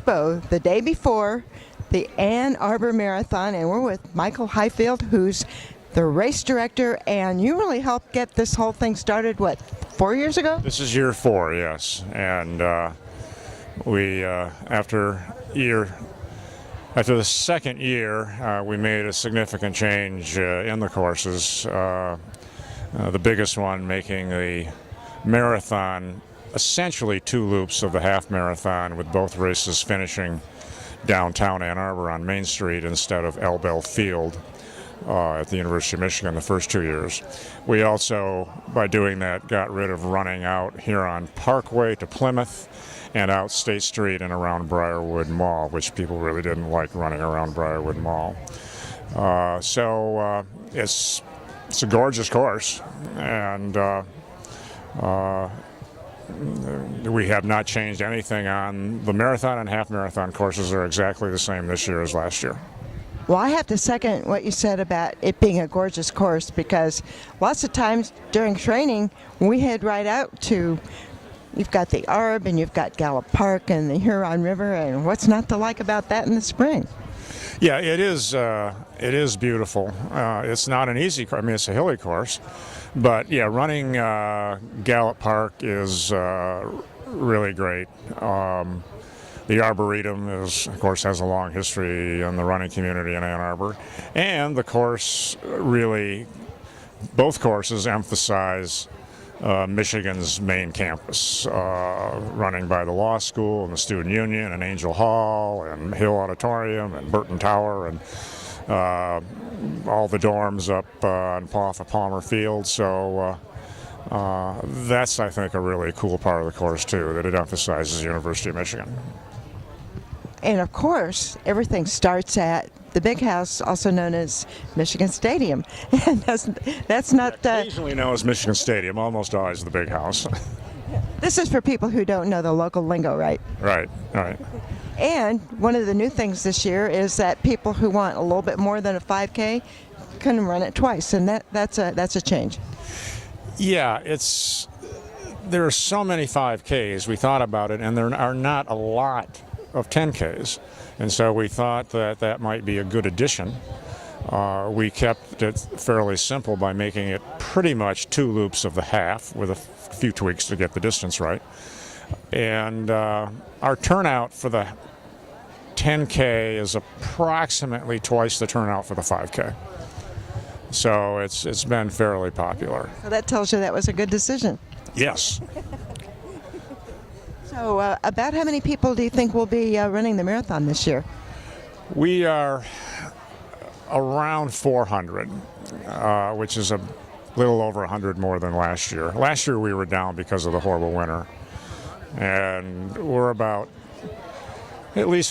Expo the day before the Ann Arbor Marathon, and we're with Michael Highfield, who's the race director, and you really helped get this whole thing started, what, 4 years ago? This is year 4, yes, and we after the second year, we made a significant change in the courses. The biggest one making the marathon essentially 2 loops of the half marathon, with both races finishing downtown Ann Arbor on Main Street instead of Elbel Field at the University of Michigan the first 2 years. We also, by doing that, got rid of running out here on Parkway to Plymouth and out State Street and around Briarwood Mall, which people really didn't like running around Briarwood Mall. So it's a gorgeous course, and we have not changed anything on the marathon and half marathon courses. Are exactly the same this year as last year. Well, I have to second what you said about it being a gorgeous course, because lots of times during training we head right out to, you've got the Arbor and you've got Gallup Park and the Huron River, and what's not to like about that in the spring? Yeah, it is beautiful. It's not an easy course. I mean, it's a hilly course, but yeah, running Gallup Park is really great. The Arboretum of course, has a long history in the running community in Ann Arbor, and the course both courses emphasize Michigan's main campus, running by the law school and the student union and Angel Hall and Hill Auditorium and Burton Tower and all the dorms up off of Palmer Field. So that's, I think, a really cool part of the course too, that it emphasizes the University of Michigan. And of course, everything starts at the Big House, also known as Michigan Stadium. And that's not... occasionally known as Michigan Stadium, almost always the Big House. This is for people who don't know the local lingo, right? Right. And one of the new things this year is that people who want a little bit more than a 5K can run it twice, and that's a change. Yeah, there are so many 5Ks. We thought about it, and there are not a lot of 10Ks, and so we thought that might be a good addition. We kept it fairly simple by making it pretty much 2 loops of the half with a few tweaks to get the distance right. And our turnout for the 10K is approximately twice the turnout for the 5K. So it's been fairly popular. So that tells you that was a good decision. Yes. So about how many people do you think will be running the marathon this year? We are around 400, which is a little over 100 more than last year. Last year we were down because of the horrible winter, and we're about we're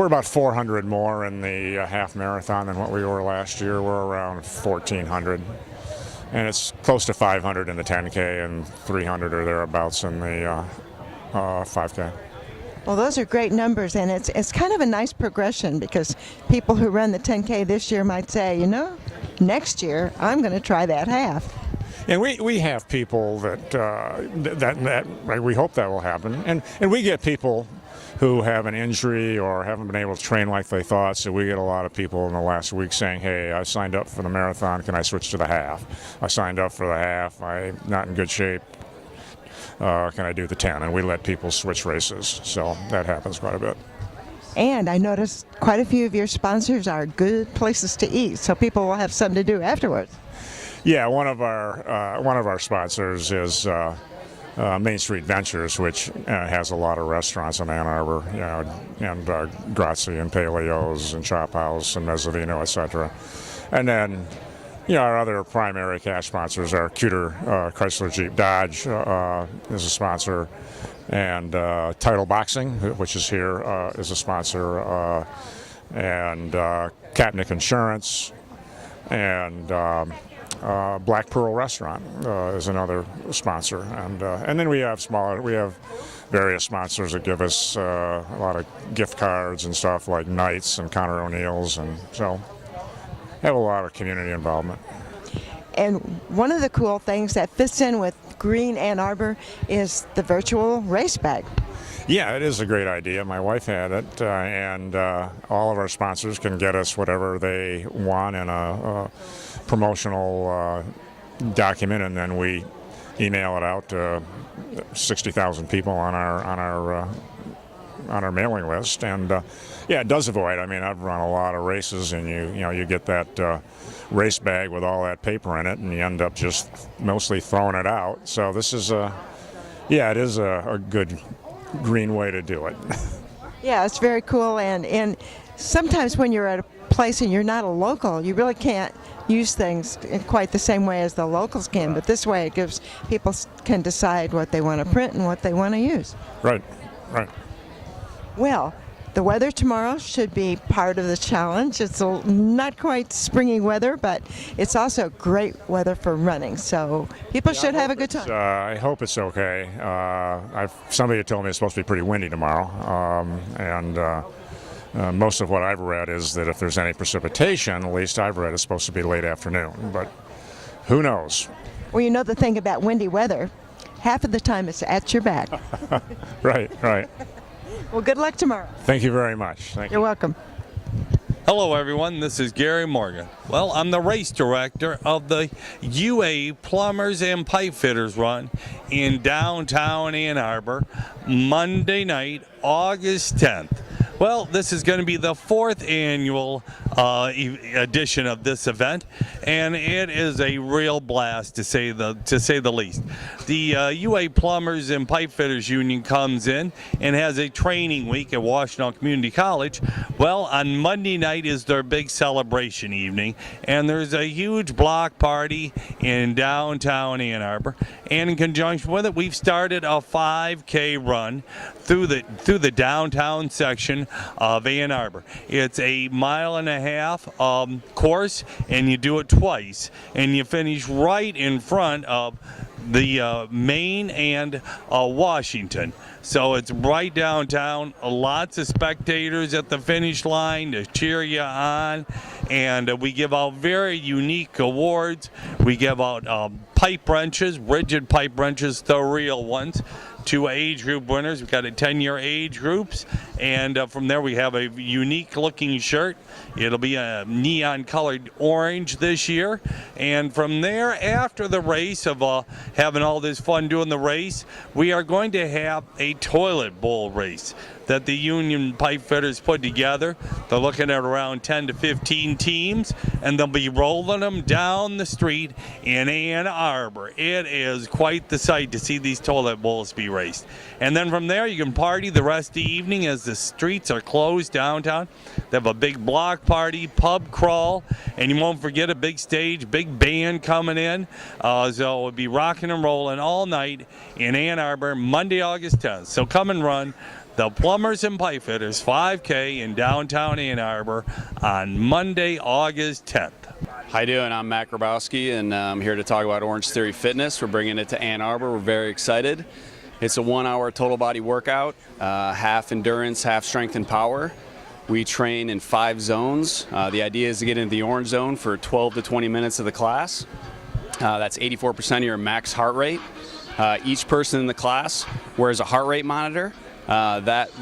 about 400 more in the half marathon than what we were last year. We're around 1,400. And it's close to 500 in the 10K and 300 or thereabouts in the 5K. Well, those are great numbers, and it's kind of a nice progression, because people who run the 10K this year might say, next year I'm going to try that half. And we have people that we hope that will happen, and we get people who have an injury or haven't been able to train like they thought. So we get a lot of people in the last week saying, hey, I signed up for the marathon, can I switch to the half? I signed up for the half, I'm not in good shape, can I do the 10? And we let people switch races, so that happens quite a bit. And I noticed quite a few of your sponsors are good places to eat, so people will have something to do afterwards. Yeah, one of our sponsors is Main Street Ventures, which has a lot of restaurants in Ann Arbor, and Grazie and Paleo's and Chop House and Mezzavino, etc. And then, our other primary cash sponsors are Cuter Chrysler Jeep Dodge is a sponsor, and Title Boxing, which is here, is a sponsor, and Katnick Insurance, and Black Pearl Restaurant is another sponsor, and then we have various sponsors that give us a lot of gift cards and stuff, like Knights and Conor O'Neill's, and so have a lot of community involvement. And one of the cool things that fits in with Green Ann Arbor is the virtual race bag. Yeah, it is a great idea. My wife had it, and all of our sponsors can get us whatever they want in a promotional document, and then we email it out to 60,000 people on our mailing list. And yeah, it does avoid. I mean, I've run a lot of races, and you get that race bag with all that paper in it, and you end up just mostly throwing it out. So this is it is a good green way to do it. Yeah, it's very cool, and sometimes when you're at a place and you're not a local, you really can't use things in quite the same way as the locals can, but this way it gives people can decide what they want to print and what they want to use. Right. Well, the weather tomorrow should be part of the challenge. It's not quite springy weather, but it's also great weather for running, so people should have a good time. I hope it's okay. Somebody told me it's supposed to be pretty windy tomorrow, and most of what I've read is that if there's any precipitation, at least I've read, it's supposed to be late afternoon, but who knows? Well, you know the thing about windy weather, half of the time it's at your back. Right. Well, good luck tomorrow. Thank you very much. Thank you. You're welcome. Hello everyone, this is Gary Morgan. Well, I'm the race director of the UA Plumbers and Pipe Fitters Run in downtown Ann Arbor, Monday night, August 10th. Well, this is going to be the 4th annual edition of this event, and it is a real blast to say the least. The UA Plumbers and Pipe Fitters Union comes in and has a training week at Washtenaw Community College. Well, on Monday night is their big celebration evening, and there's a huge block party in downtown Ann Arbor. And in conjunction with it, we've started a 5K run through the downtown section of Ann Arbor. It's a 1.5 mile course, and you do it twice, and you finish right in front of the Main and Washington. So it's right downtown, lots of spectators at the finish line to cheer you on, and we give out very unique awards. We give out pipe wrenches, rigid pipe wrenches, the real ones, to age group winners. We've got a 10-year age groups, and from there we have a unique looking shirt. It'll be a neon colored orange this year, and from there, after the race of having all this fun doing the race, we are going to have a toilet bowl race that the Union Pipe Fitters put together. They're looking at around 10 to 15 teams, and they'll be rolling them down the street in Ann Arbor. It is quite the sight to see these toilet bowls be raced. And then from there, you can party the rest of the evening as the streets are closed downtown. They have a big block party, pub crawl, and you won't forget a big stage, big band coming in. So it'll be rocking and rolling all night in Ann Arbor, Monday, August 10th. So come and run the Plumbers and Pipe Fitters 5K in downtown Ann Arbor on Monday, August 10th. How you doing? I'm Matt Grabowski, and I'm here to talk about Orange Theory Fitness. We're bringing it to Ann Arbor. We're very excited. It's a 1-hour total body workout, half endurance, half strength and power. We train in 5 zones. The idea is to get into the orange zone for 12 to 20 minutes of the class. That's 84% of your max heart rate. Each person in the class wears a heart rate monitor.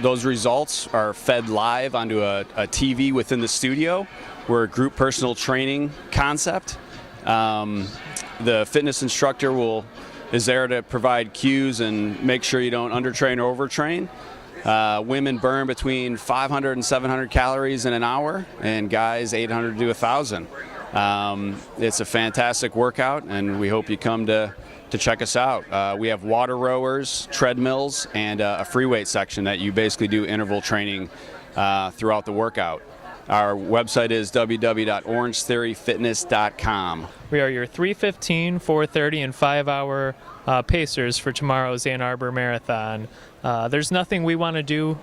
Those results are fed live onto a TV within the studio. We're a group personal training concept. The fitness instructor is there to provide cues and make sure you don't undertrain or overtrain. Women burn between 500 and 700 calories in an hour, and guys 800 to 1,000. It's a fantastic workout, and we hope you come to check us out. We have water rowers, treadmills, and a free weight section that you basically do interval training throughout the workout. Our website is www.orangetheoryfitness.com. We are your 3:15, 4:30, and 5-hour pacers for tomorrow's Ann Arbor Marathon. There's nothing we want to do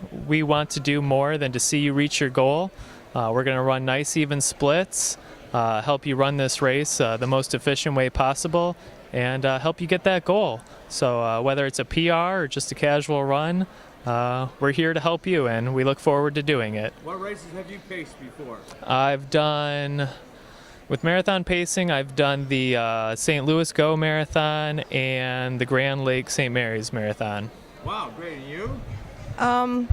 more than to see you reach your goal. We're going to run nice even splits, help you run this race the most efficient way possible, and help you get that goal. So whether it's a PR or just a casual run, we're here to help you, and we look forward to doing it. What races have you paced before? I've done With marathon pacing, I've done the St. Louis Go Marathon and the Grand Lake St. Mary's Marathon. Wow, great. And you? I'm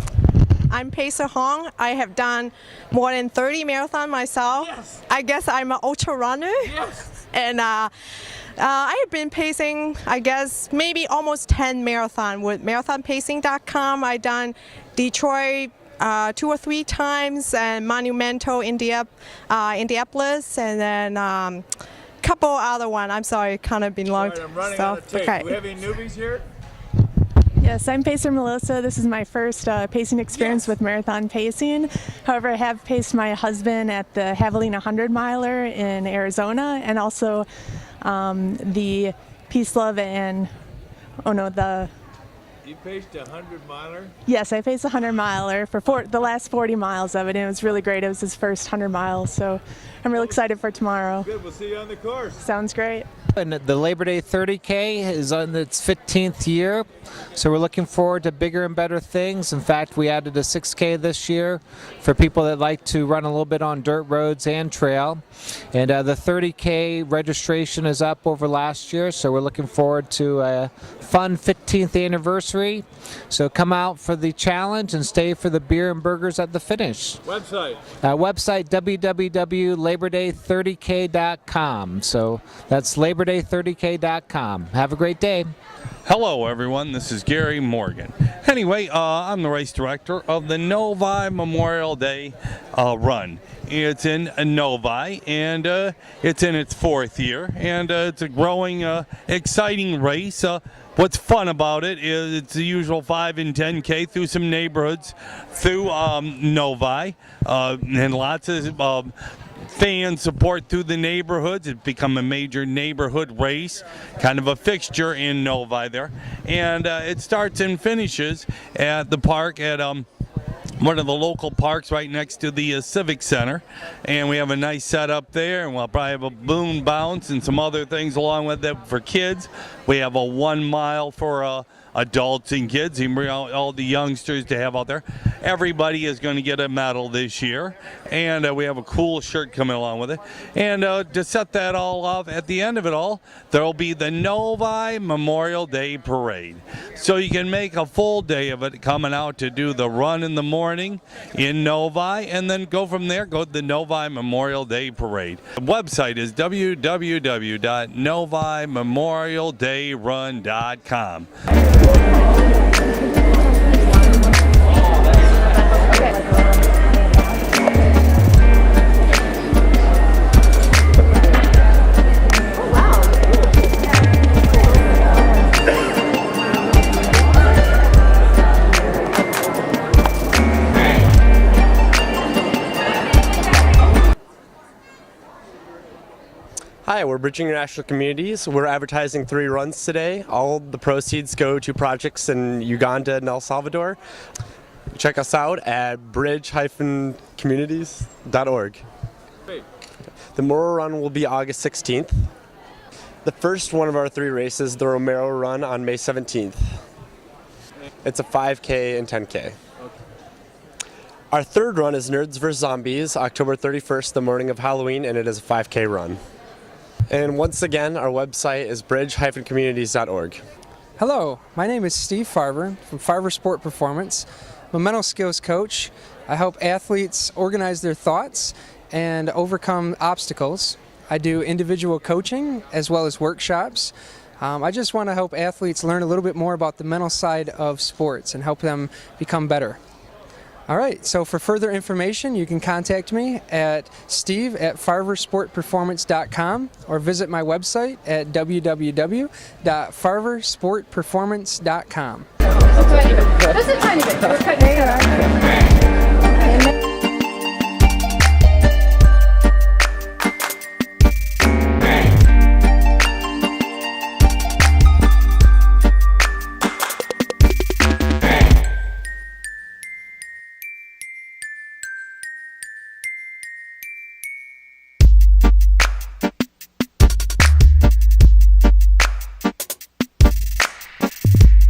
Pacer Hong. I have done more than 30 marathons myself. Yes. I guess I'm an ultra runner. Yes. And I have been pacing, I guess, maybe almost 10 marathons with marathonpacing.com. I've done Detroit 2 or 3 times and Monumental, Indianapolis, and then couple other one. I'm sorry, kind of been long. Right, I'm running so, out of tape. okay. Do we have any newbies here? Yes, I'm Pacer Melissa. This is my first pacing experience with marathon pacing. However, I have paced my husband at the Javelina 100 miler in Arizona, and also the Peace, Love, and You paced a 100-miler? Yes, I paced a 100 miler for the last 40 miles of it, and it was really great. It was his first 100 miles, so I'm really excited for tomorrow. Good, we'll see you on the course. Sounds great. And the Labor Day 30K is on its 15th year, so we're looking forward to bigger and better things. In fact, we added a 6K this year for people that like to run a little bit on dirt roads and trail. And the 30K registration is up over last year, so we're looking forward to a fun 15th anniversary. So come out for the challenge and stay for the beer and burgers at the finish. Website? Website www.labordaythirtyk.com. So that's labordaythirtyk.com. Have a great day. Hello, everyone. This is Gary Morgan. Anyway, I'm the race director of the Novi Memorial Day Run. It's in Novi, and it's in its 4th year, and it's a growing, exciting race. What's fun about it is it's the usual 5 and 10K through some neighborhoods through Novi, and lots of fan support through the neighborhoods. It's become a major neighborhood race, kind of a fixture in Novi there. And it starts and finishes at the park at one of the local parks right next to the Civic Center. And we have a nice setup there, and we'll probably have a balloon bounce and some other things along with it for kids. We have a 1 mile for adults and kids, and bring out all the youngsters to have out there. Everybody is going to get a medal this year, and we have a cool shirt coming along with it. And to set that all off, at the end of it all, there will be the Novi Memorial Day Parade. So you can make a full day of it coming out to do the run in the morning in Novi, and then go from there, go to the Novi Memorial Day Parade. The website is www.novimemorialdayrun.com. Hi, we're Bridging International Communities. We're advertising 3 runs today. All the proceeds go to projects in Uganda and El Salvador. Check us out at bridge-communities.org. Great. The Memorial Run will be August 16th. The first one of our 3 races, the Romero Run, on May 17th. It's a 5K and 10K. Our third run is Nerds vs. Zombies, October 31st, the morning of Halloween, and it is a 5K run. And once again, our website is bridge-communities.org. Hello, my name is Steve Farver from Farver Sport Performance. I'm a mental skills coach. I help athletes organize their thoughts and overcome obstacles. I do individual coaching as well as workshops. I just want to help athletes learn a little bit more about the mental side of sports and help them become better. All right, so for further information, you can contact me at steve@farversportperformance.com or visit my website at www.farversportperformance.com. Just a tiny bit.